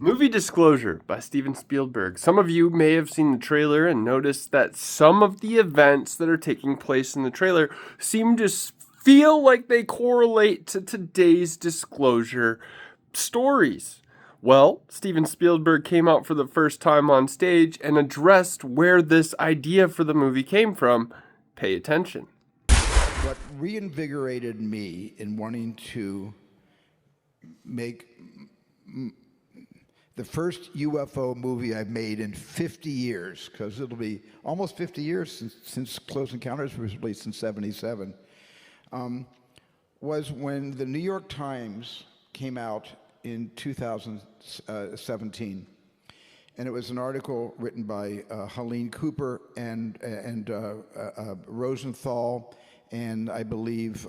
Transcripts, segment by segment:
Movie Disclosure by Steven Spielberg. Some of you may have seen the trailer and noticed that some of the events that are taking place in the trailer seem to feel like they correlate to today's disclosure stories. Well, Steven Spielberg came out for the first time on stage and addressed where this idea for the movie came from. Pay attention. What reinvigorated me in wanting to make the first UFO movie I've made in 50 years, because it'll be almost 50 years since Close Encounters was released in '77, was when the New York Times came out in 2017. And it was an article written by Helene Cooper and Rosenthal and I believe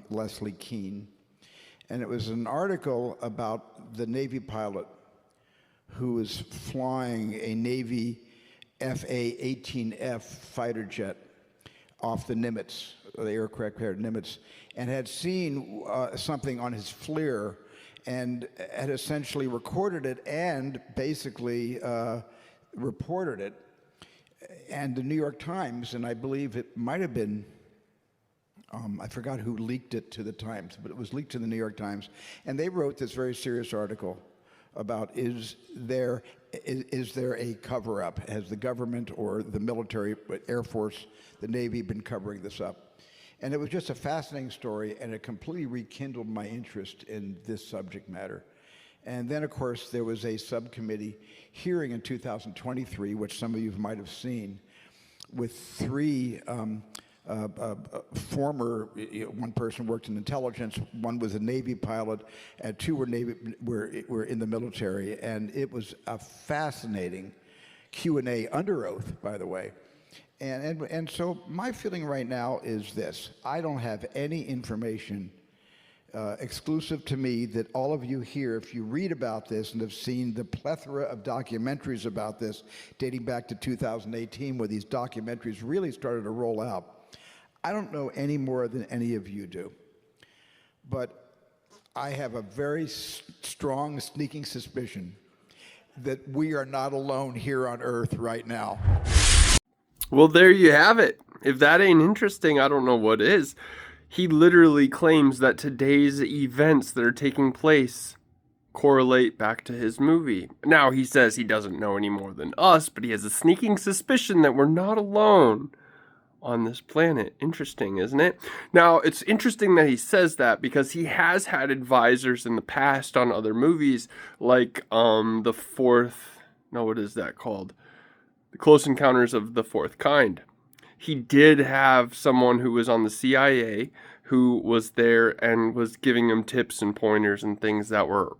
Leslie Kean. And it was an article about the Navy pilot who was flying a Navy FA-18F fighter jet off the Nimitz, the aircraft carrier Nimitz, and had seen something on his FLIR and had essentially recorded it and basically reported it. And the New York Times, and I believe it might have been, I forgot who leaked it to the Times, but it was leaked to the New York Times. And they wrote this very serious article about is there a cover-up? Has the government or the military, Air Force, the Navy been covering this up? And it was just a fascinating story, and it completely rekindled my interest in this subject matter. And then, of course, there was a subcommittee hearing in 2023, which some of you might have seen, with three former, one person worked in intelligence, one was a Navy pilot, and two were in the military. And it was a fascinating Q&A under oath, by the way. And so my feeling right now is this: I don't have any information exclusive to me that all of you here, if you read about this and have seen the plethora of documentaries about this dating back to 2018, where these documentaries really started to roll out, I don't know any more than any of you do. But I have a very strong, sneaking suspicion that we are not alone here on Earth right now. Well, there you have it. If that ain't interesting, I don't know what is. He literally claims that today's events that are taking place correlate back to his movie. Now, he says he doesn't know any more than us, but he has a sneaking suspicion that we're not alone on this planet. Interesting, isn't it? Now, it's interesting that he says that because he has had advisors in the past on other movies, like the Close Encounters of the Fourth Kind. He did have someone who was on the CIA who was there and was giving him tips and pointers and things that were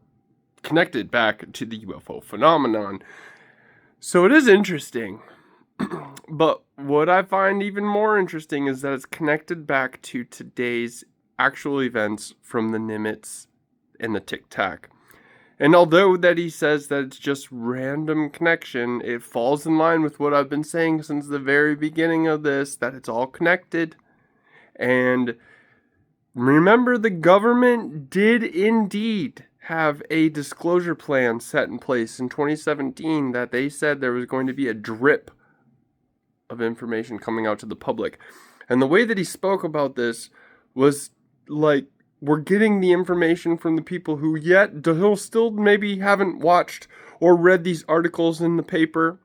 connected back to the UFO phenomenon. So it is interesting. But what I find even more interesting is that it's connected back to today's actual events from the Nimitz and the Tic Tac. And although that he says that it's just random connection, it falls in line with what I've been saying since the very beginning of this, that it's all connected. And remember, the government did indeed have a disclosure plan set in place in 2017 that they said there was going to be a drip of information coming out to the public. And the way that he spoke about this was like, we're getting the information from the people who still maybe haven't watched or read these articles in the paper,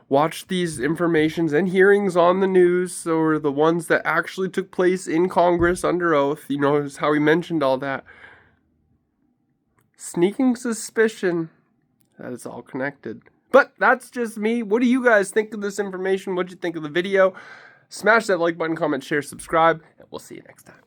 watched these informations and hearings on the news, or the ones that actually took place in Congress under oath. You know, is how he mentioned all that. Sneaking suspicion that it's all connected. But that's just me. What do you guys think of this information? What'd you think of the video? Smash that like button, comment, share, subscribe, and we'll see you next time.